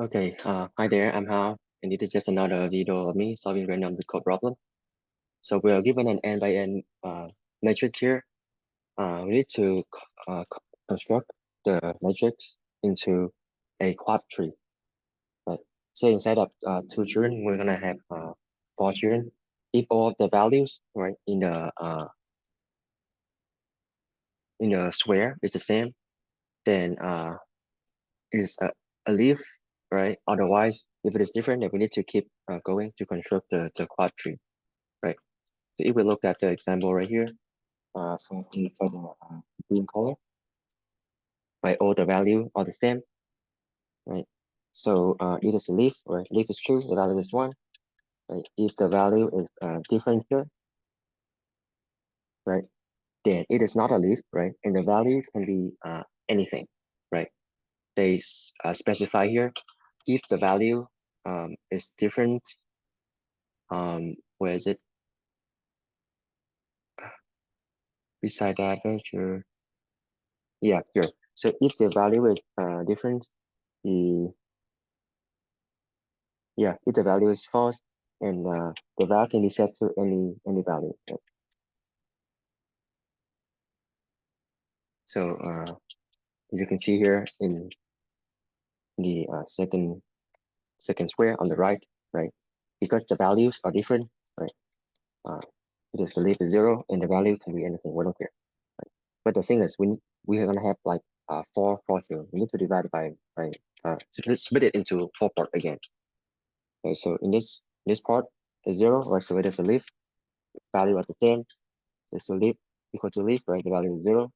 Okay, hi there, I'm Hao, and this is just another video of me solving random code problem. So we are given an n by n matrix here. We need to construct the matrix into a quad tree, right? So inside of two children, we're gonna have four children. If all of the values, right, in the square is the same, then is a leaf, right? Otherwise, if it is different, then we need to keep going to construct the quad tree, right? So if we look at the example right here, for the green color, right, all the value are the same, right? So it is a leaf, right? Leaf is true, the value is one, right? If the value is different here, right, then it is not a leaf, right? And the value can be anything, right? They specify here if the value is different. Where is it? Beside the adventure. Yeah, here. So if the value is different, the if the value is false, and the value can be set to any value. Right? So you can see here in the second square on the right, right? Because the values are different, right? It is the leaf is zero, and the value can be anything. We don't care. Right? But the thing is, we are gonna have like four here. We need to divide it by to split it into four part again. Okay, so in this part is zero, right? So it is a leaf. Value at the same. Is a leaf equal to leaf, right? The value is zero.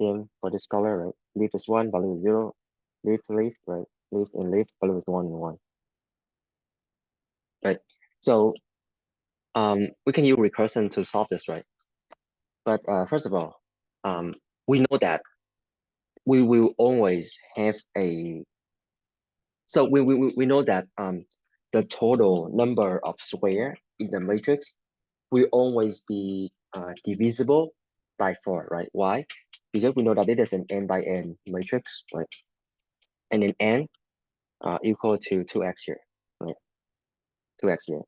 Same for this color, right? Leaf is one, value is zero. Leaf to leaf, right? Leaf and leaf, value is one and one. Right. So we can use recursion to solve this, right? But first of all, we know that we will always have a so we know that the total number of square in the matrix will always be divisible by 4, right? Why? Because we know that it is an n by n matrix, right? And then n equal to 2x here, right? 2x here.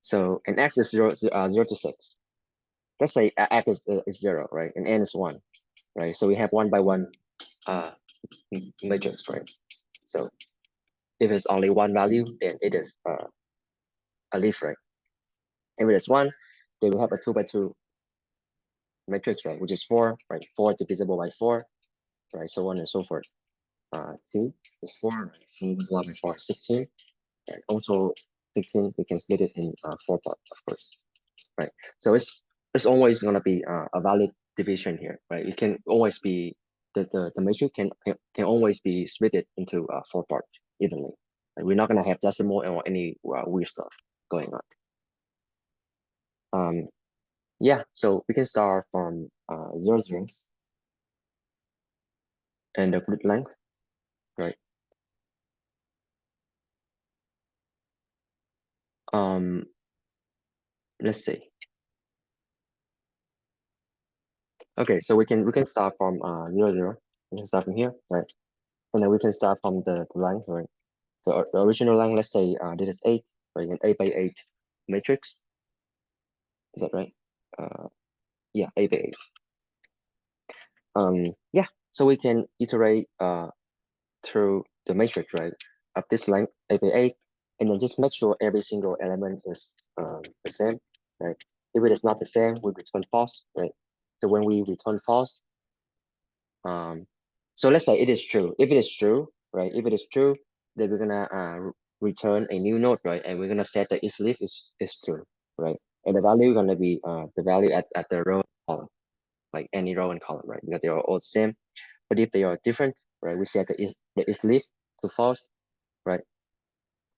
So, and x is 0 to 6. Let's say x is 0, right? And n is 1, right? So we have 1 by 1 uh, matrix, right? So if it's only one value, then it is a leaf, right? If it is 1, then we have a 2 by 2 matrix, right? Which is 4, right? 4 divisible by 4, right? So on and so forth. 2 is 4, right? 4 multiplied by 4 is 16. And also 16, we can split it in 4 parts, of course, right? So it's always gonna be a valid division here, right? It can always be the matrix can always be split it into 4 parts evenly. Like we're not gonna have decimal or any weird stuff going on. Yeah, so we can start from 0, 0, and the grid length, right? Um, let's see. Okay, so we can start from 0, 0. We can start from here, right? And then we can start from the length, right? So the original length, let's say this is 8, right? An 8 by 8 matrix. Is that right? Yeah, 8 by 8. Yeah, so we can iterate through the matrix, right? Of this length, 8 by 8, and then just make sure every single element is the same, right? If it is not the same, we return false, right? So when we return false, so let's say it is true. If it is true, right? If it is true, then we're gonna return a new node, right? And we're gonna set that its leaf is true, right? And the value gonna be the value at the row column, like any row and column, right? Because they are all the same. But if they are different, right? We set the its leaf to false, right?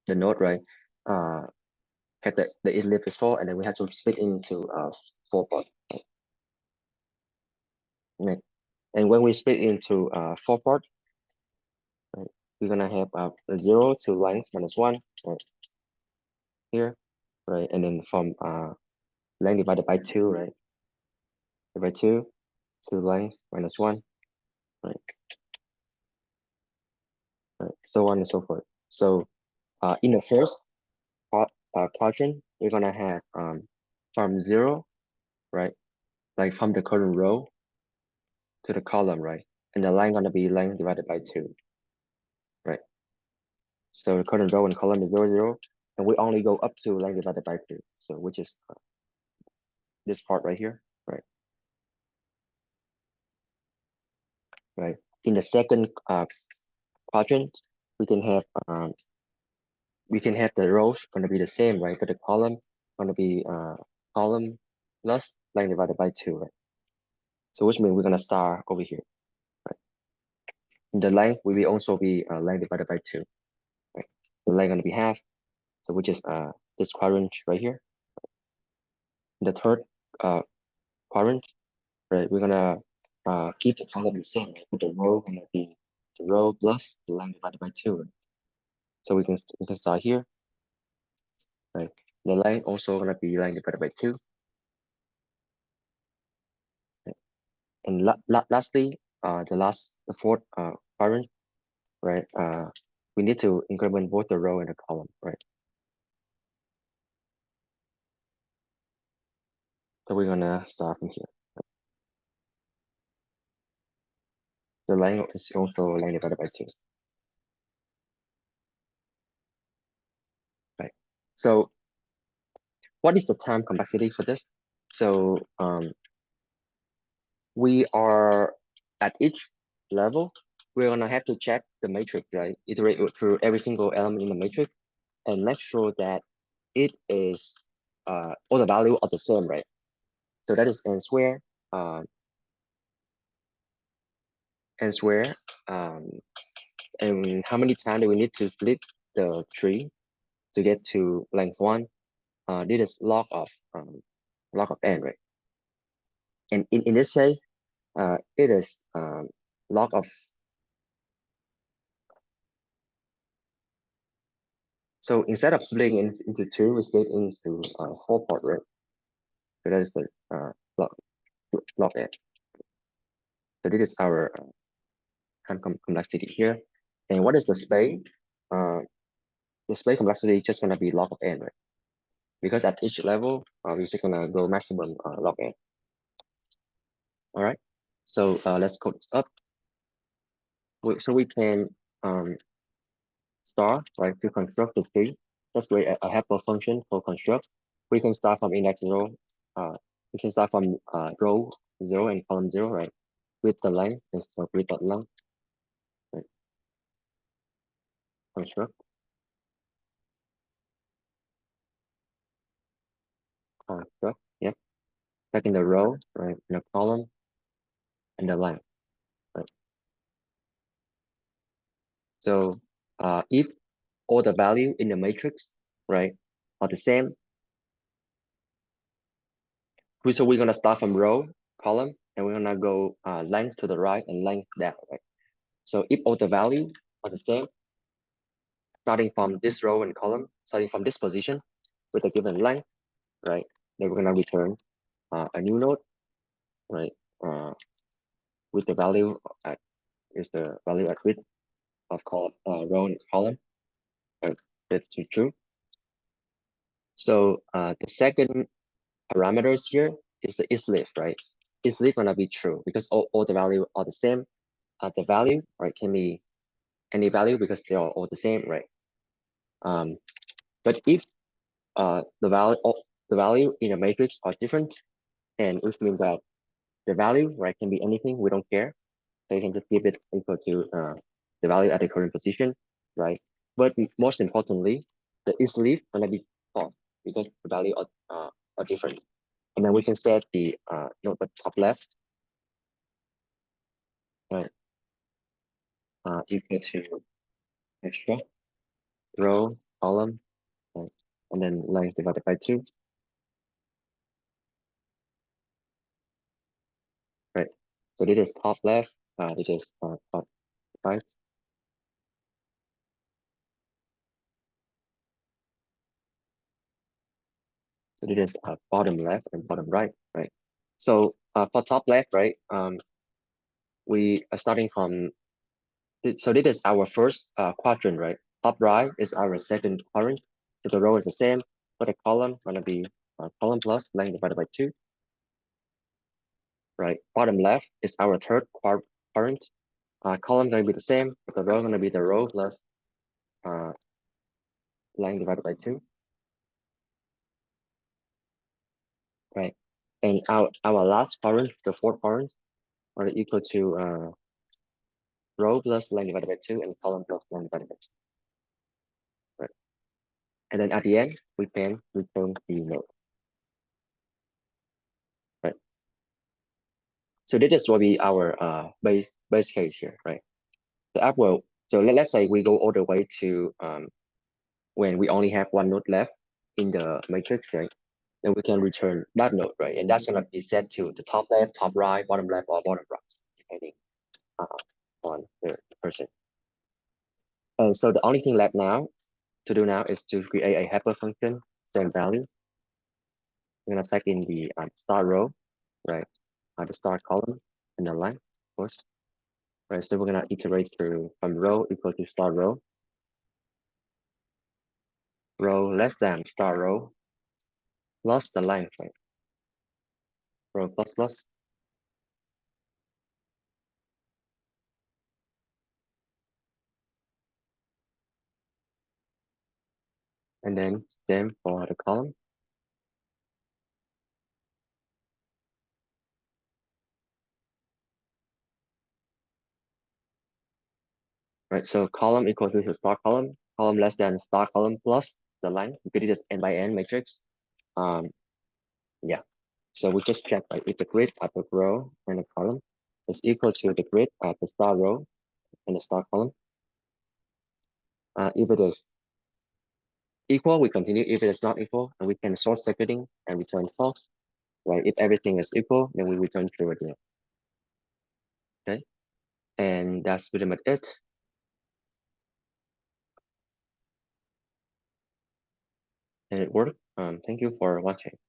The node, right? Have the its leaf is false, and then we have to split into 4 parts, right? And when we split into 4 parts, right, we're gonna have a 0 to length minus 1, right? Here, right? And then from length divided by 2, right? Divided by 2 to length minus 1, right? Right. so on and so forth. So in the first quadrant, we're gonna have from 0, right? Like from the current row to the column, right? And the line gonna be length divided by 2, right? So the current row and column is 0, 0, and we only go up to length divided by 2. So which is this part right here, right? Right. In the second quadrant, we can have the rows gonna be the same, right? But the column gonna be column plus length divided by 2, right? So which means we're gonna start over here, right? And the length will also be length divided by 2, right? The length gonna be half, so which is this quadrant right here. In the third quadrant, right? We're gonna keep the column the same, right? But the row gonna be the row plus the length divided by 2, right? So we can start here, right? The line also gonna be line divided by 2. Right? And lastly, the fourth quadrant, right? We need to increment both the row and the column, right? So we're gonna start from here. The line is also line divided by 2, right? So what is the time complexity for this? So we are at each level, we're gonna have to check the matrix, right? Iterate through every single element in the matrix and make sure that it is all the value are the same, right? So that is n square, n square, and how many times do we need to split the tree to get to length 1? This is log of n, right? And in this case, it is log of. So instead of splitting into 2, we split into 4 part, right? So that is the log n. So this is our time complexity here. And what is the space? The space complexity is just gonna be log of n, right? Because at each level, we're just gonna go maximum log n. All right. So let's code this up. So we can start, right, to construct the tree. Let's create a helper function for construct. We can start from index 0. We can start from row 0 and column 0, right? With the length is grid.length, right? Construct, yep. Back in the row, right? In the column and the length, right? So if all the value in the matrix, right, are the same, so we're gonna start from row, column, and we're gonna go length to the right and length down, right? So if all the value are the same, starting from this row and column, starting from this position with a given length, right? Then we're gonna return a new node, right? With the value at the value at width of row and column, right? That's true. So the second parameters here is the isLeaf, right? IsLeaf gonna be true because all the value are the same. The value, right, can be any value because they are all the same, right? But if the value in a matrix are different, and which means that the value, right, can be anything, we don't care. So you can just give it equal to the value at the current position, right? But most importantly, the isLeaf gonna be false because the value are different. And then we can set the node at top left, right, equal to extra row, column, right, and then length divided by 2, right? So this is top left, this is top right. So this is bottom left and bottom right, right? So for top left, right, we are starting from So this is our first quadrant, right? Top right is our second quadrant. So the row is the same, but the column gonna be column plus length divided by 2, right? Bottom left is our third quadrant. Column gonna be the same, but the row gonna be the row plus uh, length divided by 2, right? And our last quadrant, the fourth quadrant, are equal to row plus length divided by 2 and column plus length divided by 2, right? And then at the end, we can return the node, right? So this is what be our base case here, right? The app will, so let's say we go all the way to when we only have one node left in the matrix, right? Then we can return that node, right? And that's gonna be set to the top left, top right, bottom left, or bottom right, depending uh, on the person. And so the only thing left now to do now is to create a helper function, same value. We're gonna type in the start row, right? The start column and the line, of course. Right, so we're gonna iterate through from row equal to start row, row less than start row, plus the length, right? Row plus plus, and then same for the column. Right, so column equal to start column, column less than start column plus the line. We did it as n by n matrix. Yeah. So we just check, right, if the grid at the row and the column is equal to the grid at the start row and the start column. If it is equal, we continue. If it is not equal, and we can short circuiting and return false. Right? If everything is equal, then we return true again. Okay. And that's pretty much it. And it worked. Thank you for watching.